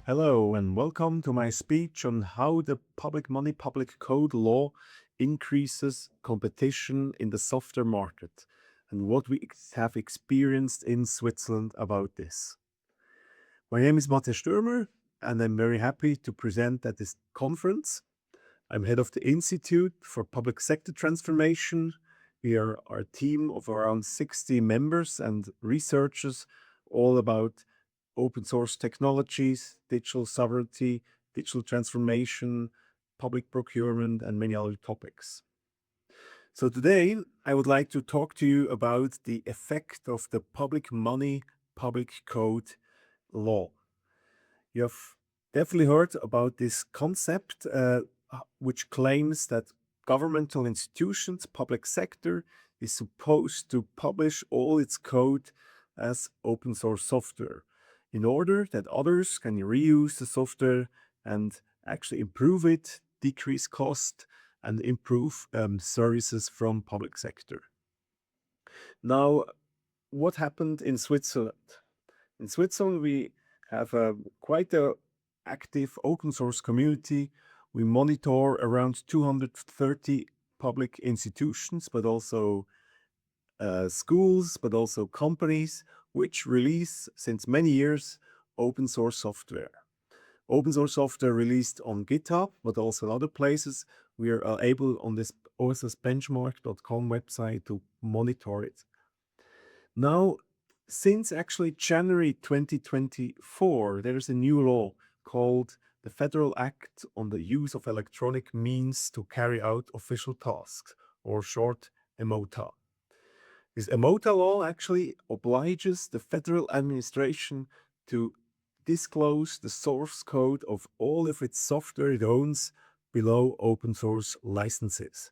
Hello and welcome to my speech on how the public money, public code law increases competition in the software market and what we have experienced in Switzerland about this. My name is Matthias Stürmer and I'm very happy to present at this conference. I'm head of the Institute for Public Sector Transformation. We are a team of around 60 members and researchers all about open source technologies, digital sovereignty, digital transformation, public procurement, and many other topics. So today, I would like to talk to you about the effect of the public money, public code law. You have definitely heard about this concept, which claims that governmental institutions, public sector, is supposed to publish all its code as open source software in order that others can reuse the software and actually improve it, decrease cost, and improve services from public sector. Now, what happened in Switzerland? In Switzerland, we have quite a active open source community. We monitor around 230 public institutions, but also schools, but also companies, which release since many years open source software. Open source software released on GitHub, but also in other places. We are able on this ossbenchmark.com website to monitor it. Now, since actually January 2024, there is a new law called the Federal Act on the Use of Electronic Means to Carry Out Official Tasks, or short EMOTA. This EMOTA law actually obliges the federal administration to disclose the source code of all of its software it owns below open source licenses.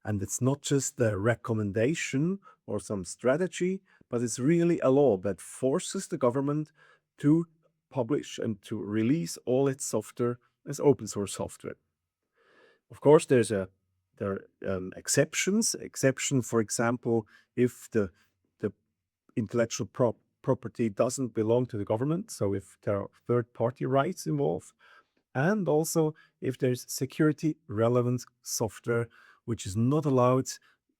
And it's not just a recommendation or some strategy, but it's really a law that forces the government to publish and to release all its software as open source software. Of course, there are exceptions. Exception, for example, if the intellectual property doesn't belong to the government, so if there are third-party rights involved, and also if there's security relevant software which is not allowed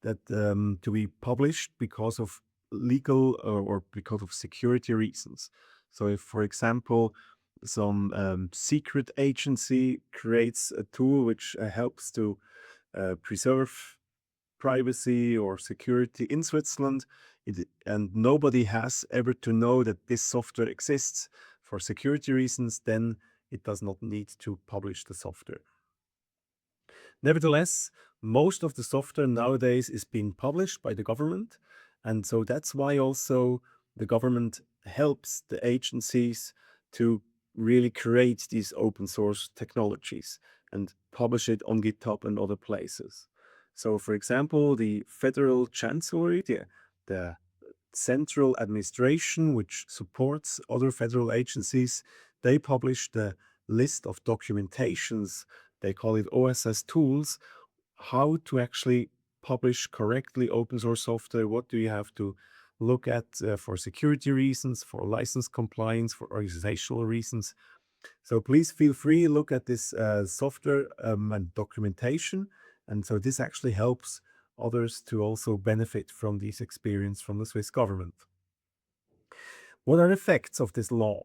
that to be published because of legal or because of security reasons. So if, for example, some secret agency creates a tool which helps to preserve privacy or security in Switzerland, and nobody has ever to know that this software exists for security reasons, then it does not need to publish the software. Nevertheless, most of the software nowadays is being published by the government, and so that's why also the government helps the agencies to really create these open source technologies and publish it on GitHub and other places. So, for example, the Federal Chancellery, the central administration which supports other federal agencies, they publish the list of documentations, they call it OSS tools, how to actually publish correctly open source software, what do you have to look at for security reasons, for license compliance, for organizational reasons. So please feel free, look at this software and documentation. And so this actually helps others to also benefit from this experience from the Swiss government. What are the effects of this law?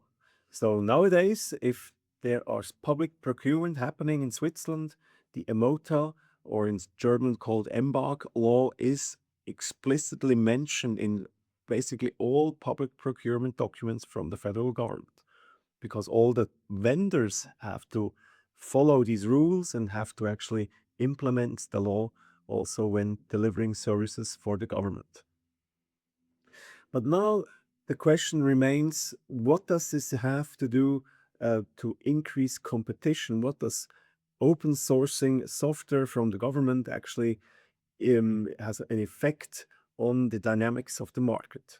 So nowadays, if there are public procurement happening in Switzerland, the EMOTA, or in German called EMBAG law, is explicitly mentioned in basically all public procurement documents from the federal government, because all the vendors have to follow these rules and have to actually implement the law also when delivering services for the government. But now the question remains, what does this have to do to increase competition? What does open sourcing software from the government actually has an effect on the dynamics of the market?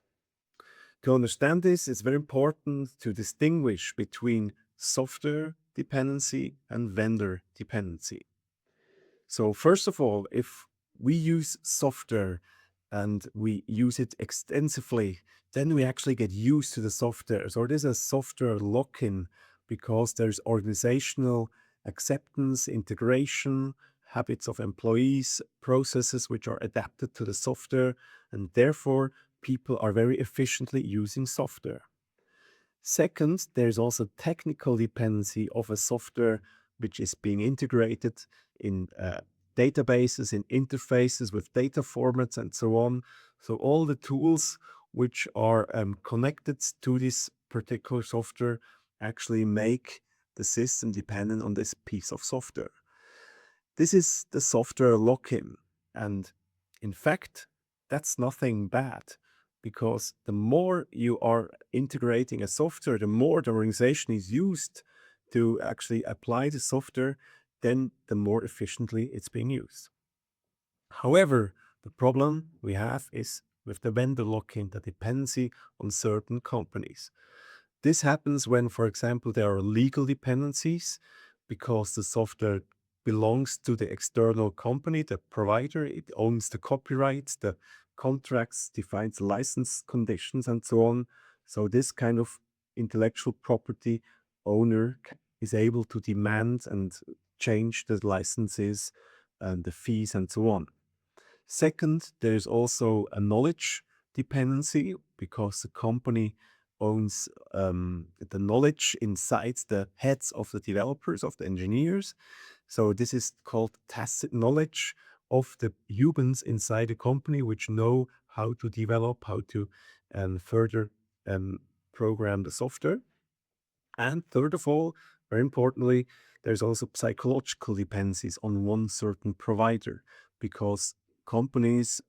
To understand this, it's very important to distinguish between software dependency and vendor dependency. So first of all, if we use software and we use it extensively, then we actually get used to the software. So there's a software lock-in because there's organizational acceptance, integration, habits of employees, processes which are adapted to the software, and therefore people are very efficiently using software. Second, there's also technical dependency of a software which is being integrated in databases, in interfaces with data formats and so on. So all the tools which are connected to this particular software actually make the system dependent on this piece of software. This is the software lock-in. And in fact, that's nothing bad, because the more you are integrating a software, the more the organization is used to actually apply the software, then the more efficiently it's being used. However, the problem we have is with the vendor lock-in, the dependency on certain companies. This happens when, for example, there are legal dependencies because the software belongs to the external company, the provider. It owns the copyrights, the contracts, defines the license conditions, and so on. So this kind of intellectual property owner is able to demand and change the licenses and the fees and so on. Second, there's also a knowledge dependency because the company owns the knowledge inside the heads of the developers, of the engineers. So this is called tacit knowledge of the humans inside the company, which know how to develop, how to further program the software. And third of all, very importantly, there's also psychological dependencies on one certain provider, because companies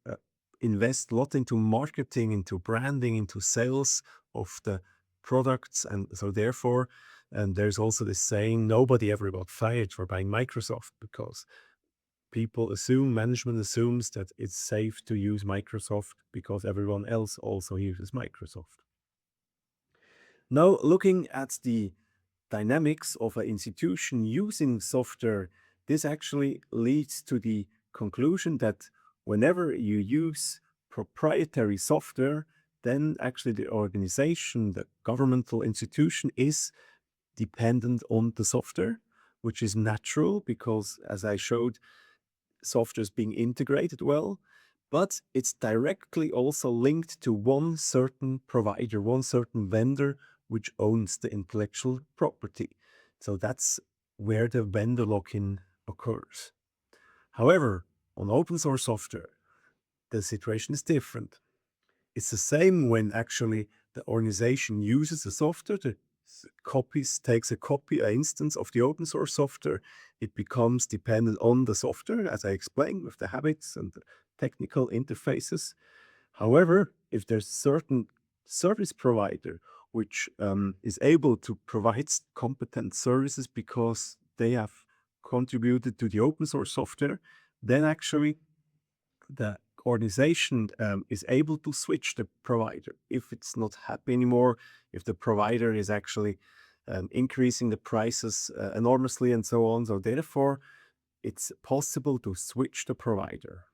invest a lot into marketing, into branding, into sales of the products. And so therefore, there's also this saying, nobody ever got fired for buying Microsoft, because people assume, management assumes that it's safe to use Microsoft because everyone else also uses Microsoft. Now, looking at the dynamics of an institution using software, this actually leads to the conclusion that whenever you use proprietary software, then actually the organization, the governmental institution, is dependent on the software, which is natural because, as I showed, software is being integrated well, but it's directly also linked to one certain provider, one certain vendor, which owns the intellectual property. So that's where the vendor lock-in occurs. However, on open source software, the situation is different. It's the same when actually the organization uses the software, takes a copy, an instance of the open source software. It becomes dependent on the software, as I explained, with the habits and the technical interfaces. However, if there's certain service provider which is able to provide competent services because they have contributed to the open source software, then actually the organization is able to switch the provider if it's not happy anymore, if the provider is actually increasing the prices enormously and so on. So therefore, it's possible to switch the provider,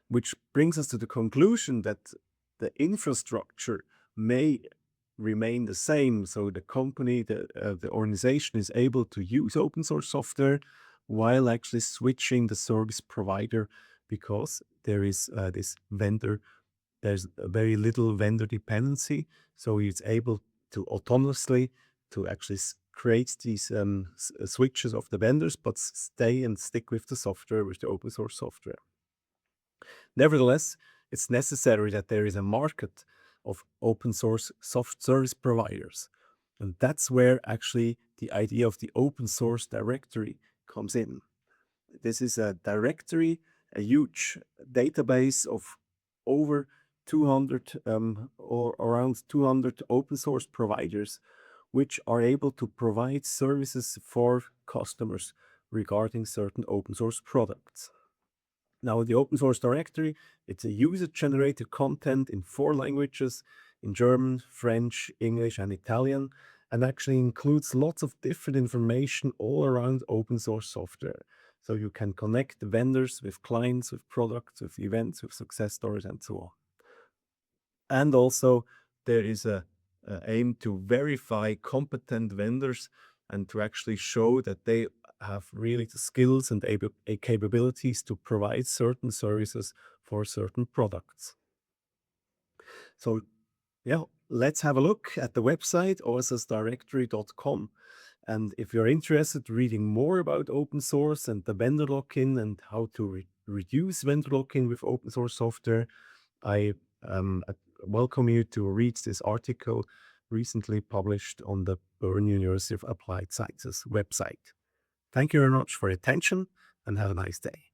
which brings us to the conclusion that the infrastructure may remain the same. So the company, the organization is able to use open source software while actually switching the service provider, because there is this vendor, there's very little vendor dependency. So it's able to autonomously to actually create these switches of the vendors, but stay and stick with the software, with the open source software. Nevertheless, it's necessary that there is a market of open source soft service providers. And that's where actually the idea of the open source directory comes in. This is a directory, a huge database of over 200 or around 200 open source providers, which are able to provide services for customers regarding certain open source products. Now, the open source directory, it's a user-generated content in 4 languages, in German, French, English, and Italian, and actually includes lots of different information all around open source software. So you can connect the vendors with clients, with products, with events, with success stories, and so on. And also there is a aim to verify competent vendors and to actually show that they have really the skills and capabilities to provide certain services for certain products. So yeah, let's have a look at the website ossdirectory.com. And if you're interested reading more about open source and the vendor lock-in and how to reduce vendor lock-in with open source software, I welcome you to read this article recently published on the Bern University of Applied Sciences website. Thank you very much for your attention and have a nice day.